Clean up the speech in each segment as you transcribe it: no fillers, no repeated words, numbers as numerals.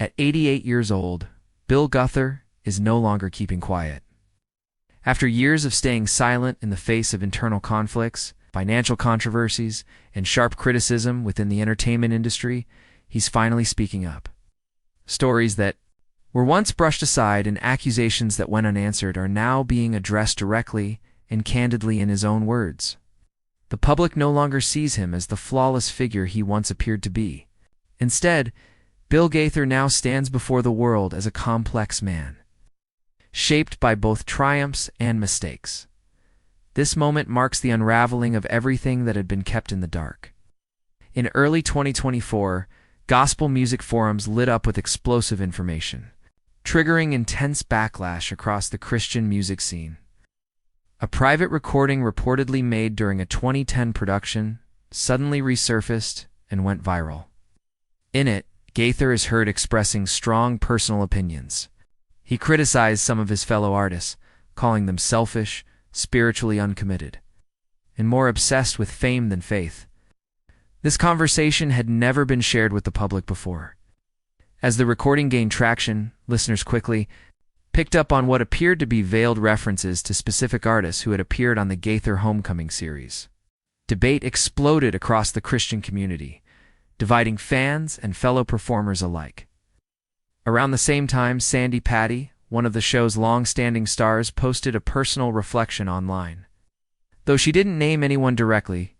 At 88 years old, Bill Gaither is no longer keeping quiet. After years of staying silent in the face of internal conflicts, financial controversies, and sharp criticism within the entertainment industry, he's finally speaking up. Stories that were once brushed aside and accusations that went unanswered are now being addressed directly and candidly in his own words. The public no longer sees him as the flawless figure he once appeared to be. Instead, Bill Gaither now stands before the world as a complex man, shaped by both triumphs and mistakes. This moment marks the unraveling of everything that had been kept in the dark. In early 2024, gospel music forums lit up with explosive information, triggering intense backlash across the Christian music scene. A private recording reportedly made during a 2010 production suddenly resurfaced and went viral. In it, Gaither is heard expressing strong personal opinions. He criticized some of his fellow artists, calling them selfish, spiritually uncommitted, and more obsessed with fame than faith. This conversation had never been shared with the public before. As the recording gained traction, listeners quickly picked up on what appeared to be veiled references to specific artists who had appeared on the Gaither Homecoming series. Debate exploded across the Christian community, dividing fans and fellow performers alike. Around the same time, Sandy Patty, one of the show's long-standing stars, posted a personal reflection online. Though she didn't name anyone directly,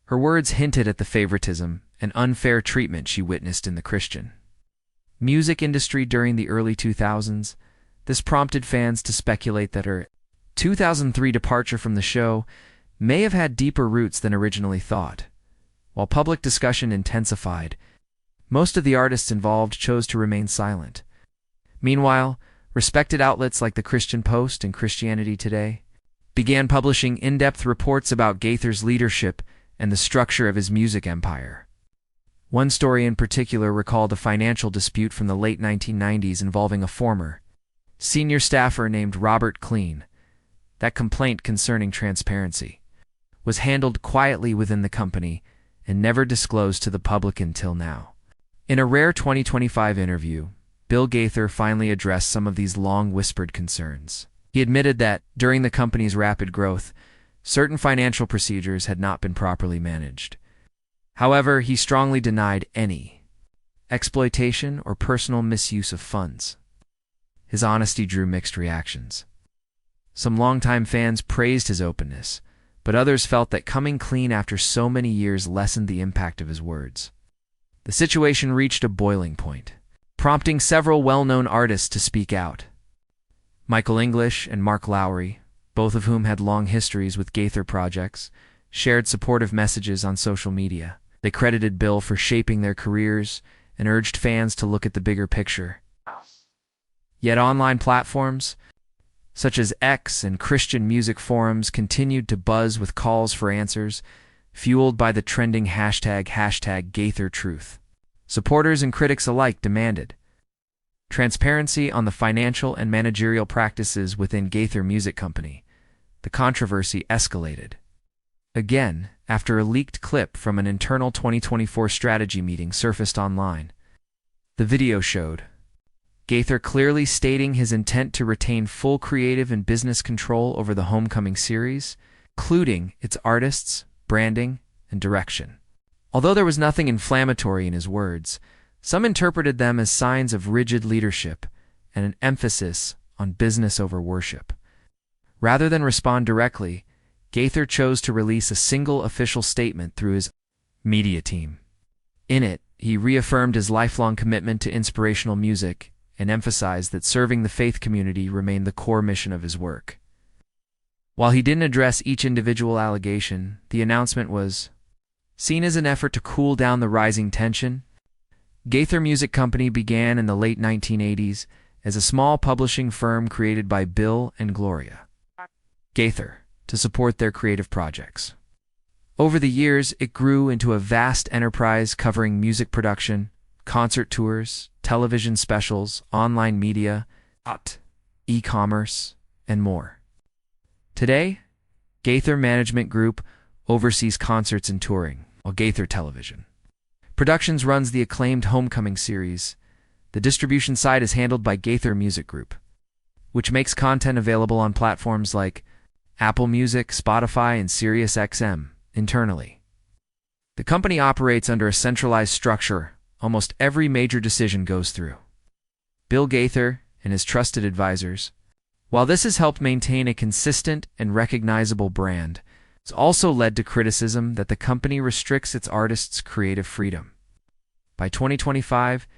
her words hinted at the favoritism and unfair treatment she witnessed in the Christian music industry during the early 2000s. This prompted fans to speculate that her 2003 departure from the show may have had deeper roots than originally thought. While public discussion intensified, most of the artists involved chose to remain silent. Meanwhile, respected outlets like the Christian Post and Christianity Today began publishing in-depth reports about Gaither's leadership and the structure of his music empire. One story in particular recalled a financial dispute from the late 1990s involving a former senior staffer named Robert Clean. That complaint concerning transparency was handled quietly within the company and never disclosed to the public until now. In a rare 2025 interview, Bill Gaither finally addressed some of these long-whispered concerns. He admitted that, during the company's rapid growth, certain financial procedures had not been properly managed. However, he strongly denied any exploitation or personal misuse of funds. His honesty drew mixed reactions. Some longtime fans praised his openness, but others felt that coming clean after so many years lessened the impact of his words. The situation reached a boiling point, prompting several well-known artists to speak out. Michael English and Mark Lowry, both of whom had long histories with Gaither projects, shared supportive messages on social media. They credited Bill for shaping their careers and urged fans to look at the bigger picture. Yet online platforms, such as X and Christian music forums, continued to buzz with calls for answers, fueled by the trending hashtag #GaitherTruth. Supporters and critics alike demanded transparency on the financial and managerial practices within Gaither Music Company. The controversy escalated again after a leaked clip from an internal 2024 strategy meeting surfaced online. The video showed Gaither clearly stating his intent to retain full creative and business control over the Homecoming series, including its artists, branding, and direction. Although there was nothing inflammatory in his words, some interpreted them as signs of rigid leadership and an emphasis on business over worship. Rather than respond directly, Gaither chose to release a single official statement through his media team. In it, he reaffirmed his lifelong commitment to inspirational music and emphasized that serving the faith community remained the core mission of his work. While he didn't address each individual allegation, the announcement was seen as an effort to cool down the rising tension. Gaither Music Company began in the late 1980s as a small publishing firm created by Bill and Gloria Gaither to support their creative projects. Over the years, it grew into a vast enterprise covering music production, concert tours, television specials, online media, e-commerce, and more. Today, Gaither Management Group oversees concerts and touring, while Gaither Television Productions runs the acclaimed Homecoming series. The distribution side is handled by Gaither Music Group, which makes content available on platforms like Apple Music, Spotify, and SiriusXM internally. The company operates under a centralized structure almost every major decision goes through Bill Gaither and his trusted advisors. While this has helped maintain a consistent and recognizable brand, it's also led to criticism that the company restricts its artists' creative freedom. By 2025,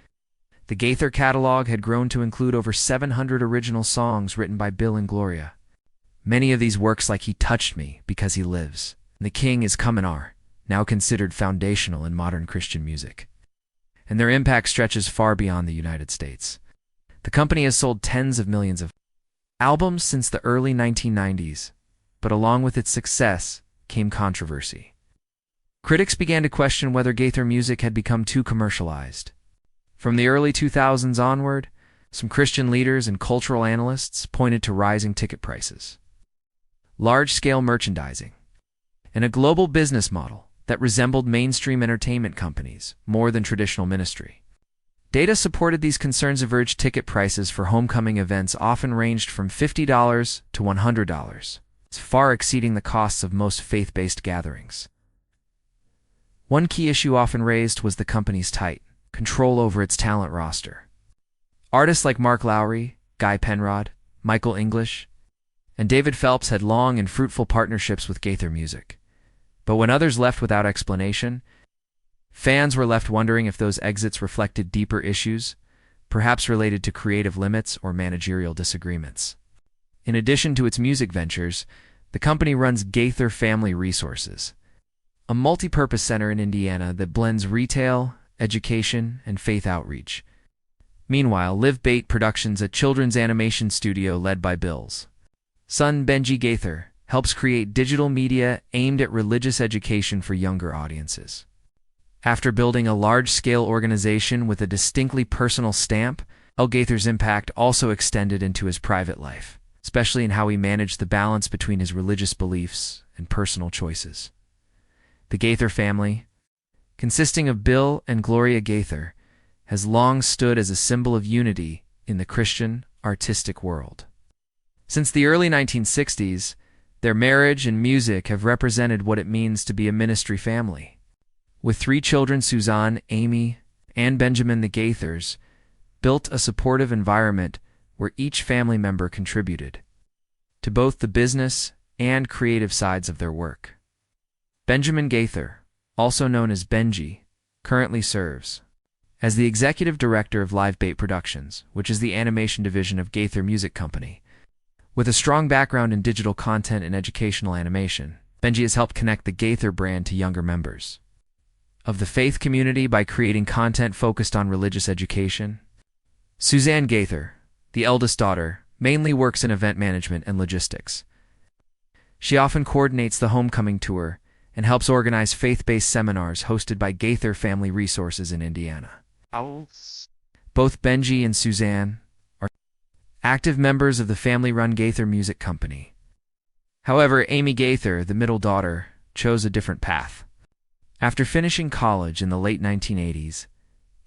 the Gaither catalog had grown to include over 700 original songs written by Bill and Gloria. Many of these works like He Touched Me, Because He Lives, and The King Is Comin' are now considered foundational in modern Christian music. And their impact stretches far beyond the United States. The company has sold tens of millions of albums since the early 1990s, but along with its success came controversy. Critics began to question whether Gaither music had become too commercialized. From the early 2000s onward, some Christian leaders and cultural analysts pointed to rising ticket prices, large-scale merchandising, and a global business model that resembled mainstream entertainment companies more than traditional ministry. Data supported these concerns. Average ticket prices for homecoming events often ranged from $50 to $100, far exceeding the costs of most faith-based gatherings. One key issue often raised was the company's tight control over its talent roster. Artists like Mark Lowry, Guy Penrod, Michael English, and David Phelps had long and fruitful partnerships with Gaither Music. But when others left without explanation, fans were left wondering if those exits reflected deeper issues, perhaps related to creative limits or managerial disagreements. In addition to its music ventures, the company runs Gaither Family Resources, a multi-purpose center in Indiana that blends retail, education, and faith outreach. Meanwhile, Live Bait Productions, a children's animation studio led by Bill's son Benji Gaither, helps create digital media aimed at religious education for younger audiences. After building a large-scale organization with a distinctly personal stamp, Gaither's impact also extended into his private life, especially in how he managed the balance between his religious beliefs and personal choices. The Gaither family, consisting of Bill and Gloria Gaither, has long stood as a symbol of unity in the Christian artistic world. Since the early 1960s, their marriage and music have represented what it means to be a ministry family. With 3 children, Suzanne, Amy, and Benjamin, the Gaithers built a supportive environment where each family member contributed to both the business and creative sides of their work. Benjamin Gaither, also known as Benji, currently serves as the executive director of Live Bait Productions, which is the animation division of Gaither Music Company. With a strong background in digital content and educational animation, Benji has helped connect the Gaither brand to younger members of the faith community by creating content focused on religious education. Suzanne Gaither, the eldest daughter, mainly works in event management and logistics. She often coordinates the homecoming tour and helps organize faith-based seminars hosted by Gaither Family Resources in Indiana. Both Benji and Suzanne are active members of the family-run Gaither Music Company. However, Amy Gaither, the middle daughter, chose a different path. After finishing college in the late 1980s,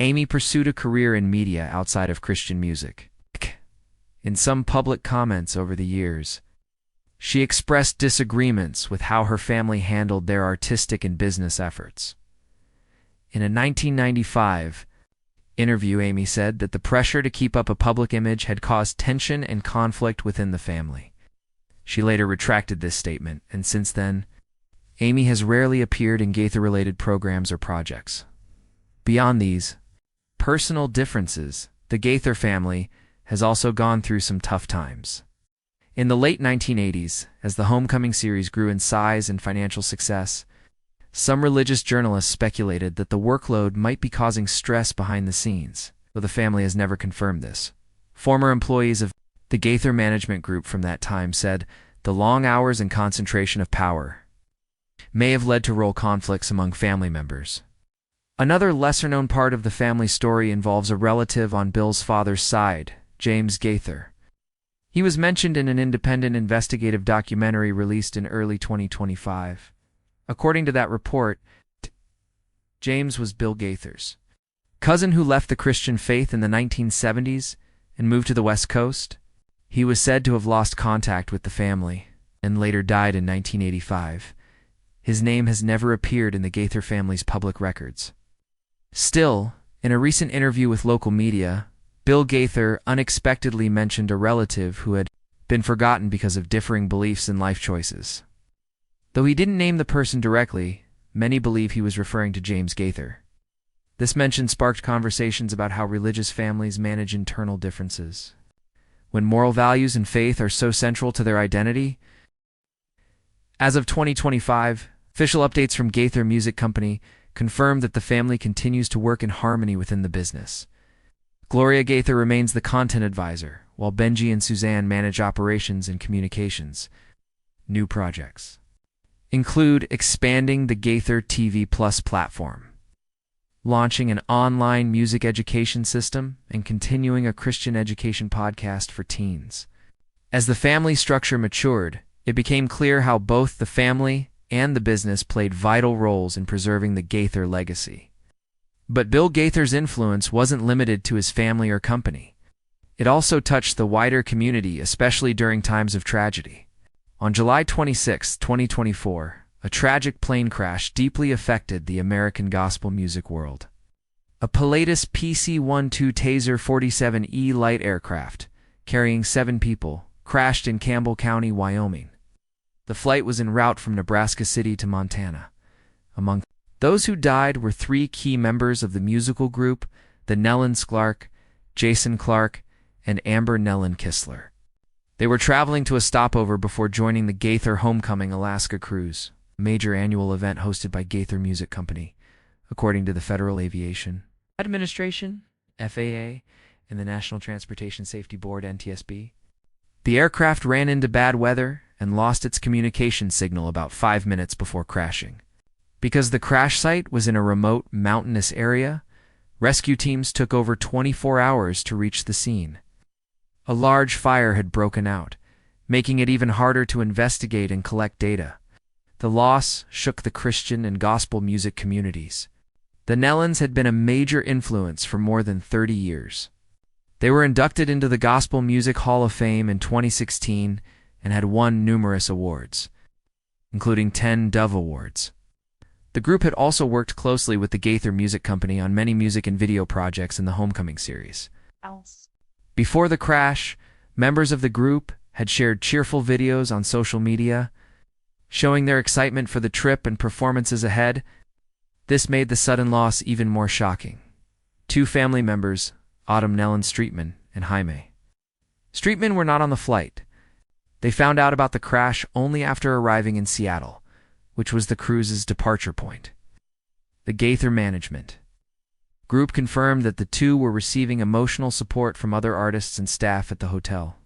Amy pursued a career in media outside of Christian music. In some public comments over the years, she expressed disagreements with how her family handled their artistic and business efforts. In a 1995 interview, Amy said that the pressure to keep up a public image had caused tension and conflict within the family. She later retracted this statement, and since then, Amy has rarely appeared in Gaither-related programs or projects. Beyond these personal differences, the Gaither family has also gone through some tough times. In the late 1980s, as the Homecoming series grew in size and financial success, some religious journalists speculated that the workload might be causing stress behind the scenes, though the family has never confirmed this. Former employees of the Gaither management group from that time said the long hours and concentration of power may have led to role conflicts among family members. Another lesser-known part of the family story involves a relative on Bill's father's side, James Gaither. He was mentioned in an independent investigative documentary released in early 2025. According to that report, James was Bill Gaither's cousin who left the Christian faith in the 1970s and moved to the West Coast. He was said to have lost contact with the family and later died in 1985. His name has never appeared in the Gaither family's public records. Still, in a recent interview with local media, Bill Gaither unexpectedly mentioned a relative who had been forgotten because of differing beliefs and life choices. Though he didn't name the person directly, many believe he was referring to James Gaither. This mention sparked conversations about how religious families manage internal differences. When moral values and faith are so central to their identity. As of 2025, official updates from Gaither Music Company confirmed that the family continues to work in harmony within the business. Gloria Gaither remains the content advisor, while Benji and Suzanne manage operations and communications. New projects include expanding the Gaither TV Plus platform, launching an online music education system, and continuing a Christian education podcast for teens. As the family structure matured, it became clear how both the family and the business played vital roles in preserving the Gaither legacy. But Bill Gaither's influence wasn't limited to his family or company. It also touched the wider community, especially during times of tragedy. On July 26, 2024, a tragic plane crash deeply affected the American gospel music world. A Pilatus PC-12 Taser 47E light aircraft, carrying 7 people, crashed in Campbell County, Wyoming. The flight was en route from Nebraska City to Montana. Among those who died were 3 key members of the musical group, the Nellens Clark, Jason Clark, and Amber Nellen Kistler. They were traveling to a stopover before joining the Gaither Homecoming Alaska Cruise, a major annual event hosted by Gaither Music Company, according to the Federal Aviation Administration, FAA, and the National Transportation Safety Board, NTSB. The aircraft ran into bad weather and lost its communication signal about 5 minutes before crashing. Because the crash site was in a remote, mountainous area, rescue teams took over 24 hours to reach the scene. A large fire had broken out, making it even harder to investigate and collect data. The loss shook the Christian and gospel music communities. The Nellens had been a major influence for more than 30 years. They were inducted into the Gospel Music Hall of Fame in 2016 and had won numerous awards, including 10 Dove Awards. The group had also worked closely with the Gaither Music Company on many music and video projects in the Homecoming series. Before the crash, members of the group had shared cheerful videos on social media, showing their excitement for the trip and performances ahead. This made the sudden loss even more shocking. 2 family members, Autumn Nellen Streetman and Jaime Streetman, were not on the flight. They found out about the crash only after arriving in Seattle, which was the cruise's departure point. The Gaither management group confirmed that the 2 were receiving emotional support from other artists and staff at the hotel.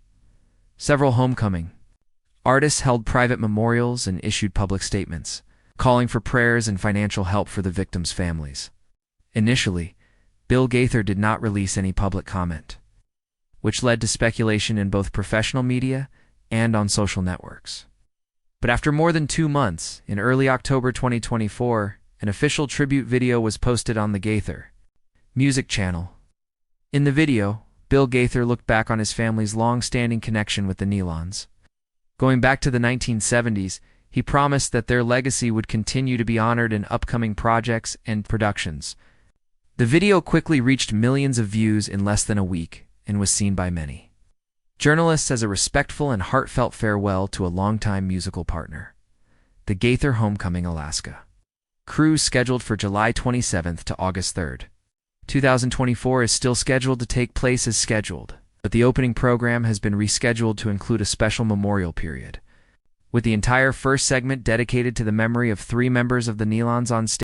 Several Homecoming artists held private memorials and issued public statements, calling for prayers and financial help for the victims' families. Initially, Bill Gaither did not release any public comment, which led to speculation in both professional media and on social networks. But after more than 2 months, in early October 2024, an official tribute video was posted on the Gaither Music channel. In the video, Bill Gaither looked back on his family's long-standing connection with the Nellens. Going back to the 1970s, he promised that their legacy would continue to be honored in upcoming projects and productions. The video quickly reached millions of views in less than a week and was seen by many journalists as a respectful and heartfelt farewell to a longtime musical partner. The Gaither Homecoming Alaska cruise, scheduled for July 27th to August 3rd. 2024 is still scheduled to take place as scheduled, but the opening program has been rescheduled to include a special memorial period, with the entire first segment dedicated to the memory of 3 members of the Nellens on stage.